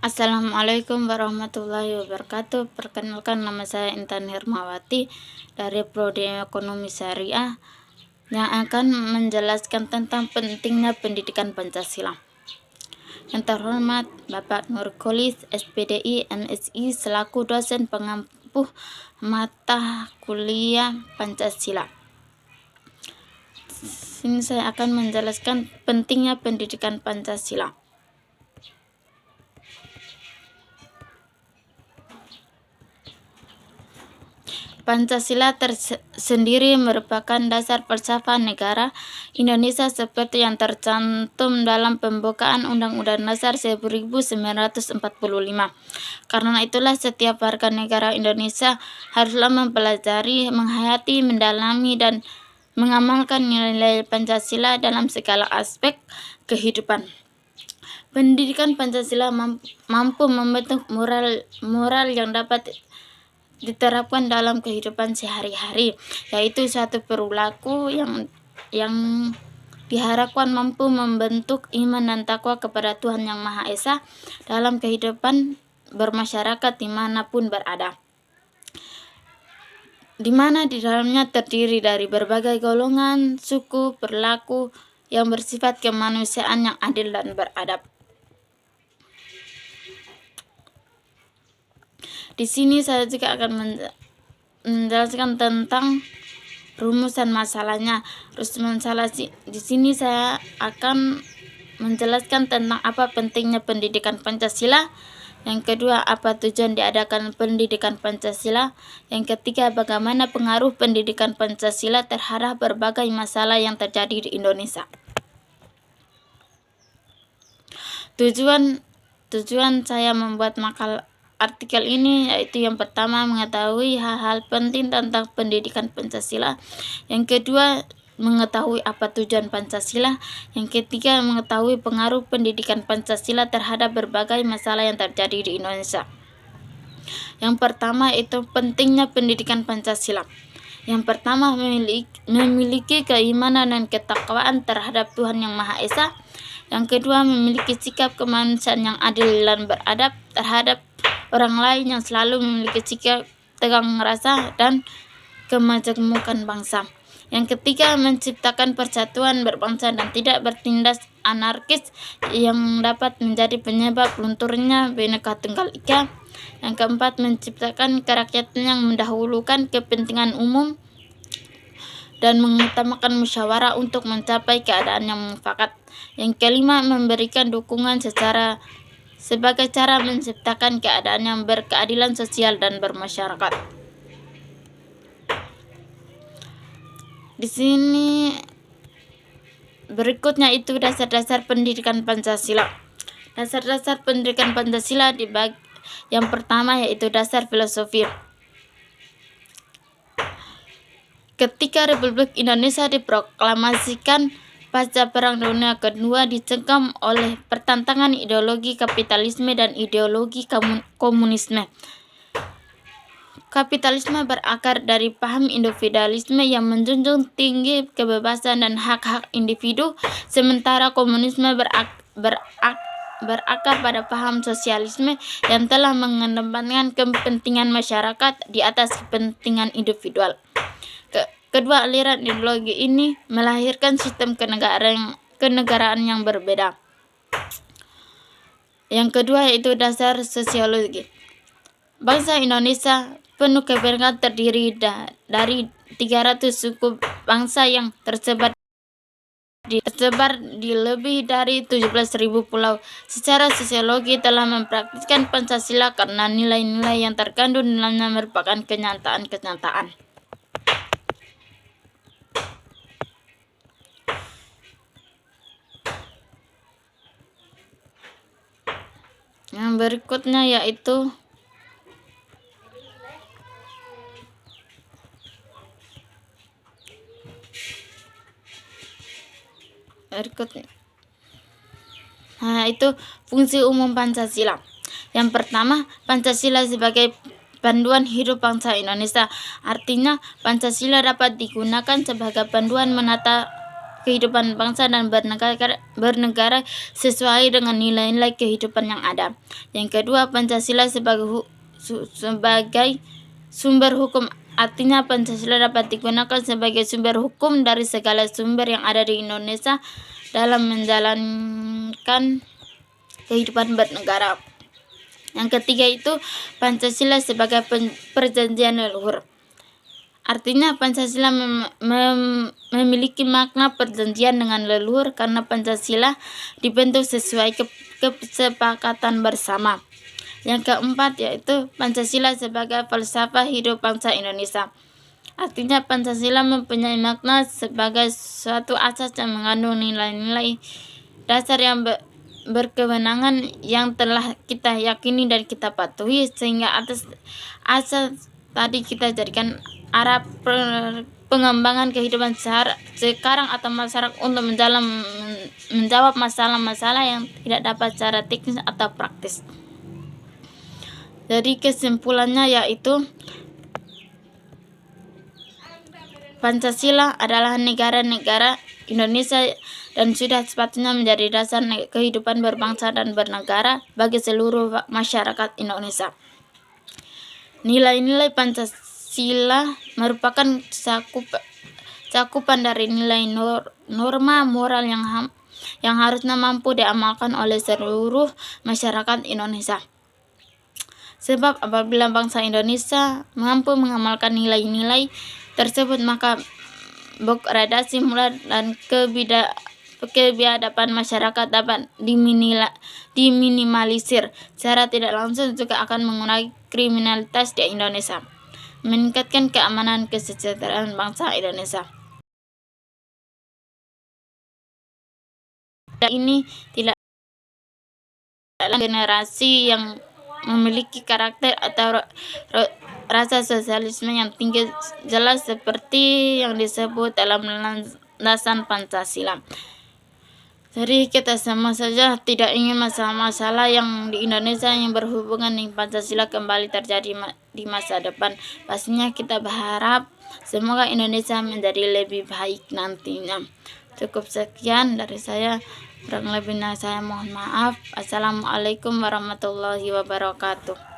Assalamualaikum warahmatullahi wabarakatuh. Perkenalkan, nama saya Intan Hermawati dari Prodi Ekonomi Syariah yang akan menjelaskan tentang pentingnya pendidikan Pancasila. Yang terhormat Bapak Nurkolis, SPDI, MSI, selaku dosen pengampu mata kuliah Pancasila. Sini saya akan menjelaskan pentingnya pendidikan Pancasila. Pancasila tersendiri merupakan dasar filsafat negara Indonesia seperti yang tercantum dalam pembukaan Undang-Undang Dasar 1945. Karena itulah setiap warga negara Indonesia haruslah mempelajari, menghayati, mendalami, dan mengamalkan nilai Pancasila dalam segala aspek kehidupan. Pendidikan Pancasila mampu membentuk moral yang dapat diterapkan dalam kehidupan sehari-hari, yaitu suatu perilaku yang diharapkan mampu membentuk iman dan takwa kepada Tuhan Yang Maha Esa dalam kehidupan bermasyarakat dimanapun berada, di mana di dalamnya terdiri dari berbagai golongan, suku, perilaku yang bersifat kemanusiaan yang adil dan beradab. Di sini saya juga akan menjelaskan tentang rumusan masalahnya. Rumusan masalah di sini saya akan menjelaskan tentang apa pentingnya pendidikan Pancasila. Yang kedua, apa tujuan diadakan pendidikan Pancasila. Yang ketiga, bagaimana pengaruh pendidikan Pancasila terhadap berbagai masalah yang terjadi di Indonesia. Tujuan saya membuat artikel ini yaitu yang pertama, mengetahui hal-hal penting tentang pendidikan Pancasila. Yang kedua, mengetahui apa tujuan Pancasila. Yang ketiga, mengetahui pengaruh pendidikan Pancasila terhadap berbagai masalah yang terjadi di Indonesia. Yang pertama itu pentingnya pendidikan Pancasila. Yang pertama, memiliki keimanan dan ketakwaan terhadap Tuhan Yang Maha Esa. Yang kedua, memiliki sikap kemanusiaan yang adil dan beradab terhadap orang lain, yang selalu memiliki sikap tegang rasa dan kemajemukan bangsa. Yang ketiga, menciptakan persatuan berbangsa dan tidak bertindak anarkis yang dapat menjadi penyebab lunturnya Bhinneka Tunggal Ika. Yang keempat, menciptakan kerakyatan yang mendahulukan kepentingan umum dan mengutamakan musyawarah untuk mencapai keadaan yang mufakat. Yang kelima, memberikan dukungan sebagai cara menciptakan keadaan yang berkeadilan sosial dan bermasyarakat. Di sini berikutnya itu dasar-dasar pendidikan Pancasila. Dasar-dasar pendidikan Pancasila dibagi. Yang pertama yaitu dasar filosofi. Ketika Republik Indonesia diproklamasikan pasca Perang Dunia Kedua, dicengkam oleh pertentangan ideologi kapitalisme dan ideologi komunisme. Kapitalisme berakar dari paham individualisme yang menjunjung tinggi kebebasan dan hak-hak individu, sementara komunisme berakar pada paham sosialisme yang telah mengedepankan kepentingan masyarakat di atas kepentingan individual. Kedua aliran ideologi ini melahirkan sistem kenegaraan yang berbeda. Yang kedua yaitu dasar sosiologi. Bangsa Indonesia penuh kebinekaan terdiri dari 300 suku bangsa yang tersebar di lebih dari 17.000 pulau. Secara sosiologi telah mempraktikkan Pancasila karena nilai-nilai yang terkandung dalamnya merupakan kenyataan-kenyataan. Yang berikutnya yaitu itu fungsi umum Pancasila. Yang pertama, Pancasila sebagai panduan hidup bangsa Indonesia. Artinya, Pancasila dapat digunakan sebagai panduan menata kehidupan bangsa dan bernegara sesuai dengan nilai-nilai kehidupan yang ada. Yang kedua, Pancasila sebagai sumber hukum. Artinya Pancasila dapat digunakan sebagai sumber hukum dari segala sumber yang ada di Indonesia dalam menjalankan kehidupan bernegara. Yang ketiga itu Pancasila sebagai perjanjian leluhur. Artinya Pancasila memiliki makna perjanjian dengan leluhur karena Pancasila dibentuk sesuai kesepakatan bersama. Yang keempat yaitu Pancasila sebagai falsafah hidup bangsa Indonesia. Artinya Pancasila mempunyai makna sebagai suatu asas yang mengandung nilai-nilai dasar yang berkewenangan yang telah kita yakini dan kita patuhi, sehingga atas asas tadi kita jadikan arah pengembangan kehidupan sekarang atau masyarakat untuk menjawab masalah-masalah yang tidak dapat secara teknis atau praktis. Jadi kesimpulannya yaitu Pancasila adalah negara Indonesia dan sudah sepatutnya menjadi dasar kehidupan berbangsa dan bernegara bagi seluruh masyarakat Indonesia. Nilai-nilai Pancasila merupakan cakupan dari nilai norma moral yang harusnya mampu diamalkan oleh seluruh masyarakat Indonesia. Sebab apabila bangsa Indonesia mampu mengamalkan nilai-nilai tersebut, maka gradasi moral dan kebiadaban masyarakat dapat diminimalisir. Secara tidak langsung juga akan mengurangi kriminalitas di Indonesia, meningkatkan keamanan kesejahteraan bangsa Indonesia. Ini tidak generasi yang memiliki karakter atau rasa sosialisme yang tinggi jelas seperti yang disebut dalam landasan Pancasila. Jadi kita sama saja tidak ingin masalah-masalah yang di Indonesia yang berhubungan dengan Pancasila kembali terjadi di masa depan. Pastinya kita berharap semoga Indonesia menjadi lebih baik nantinya. Cukup sekian dari saya. Kurang lebihnya saya mohon maaf. Assalamualaikum warahmatullahi wabarakatuh.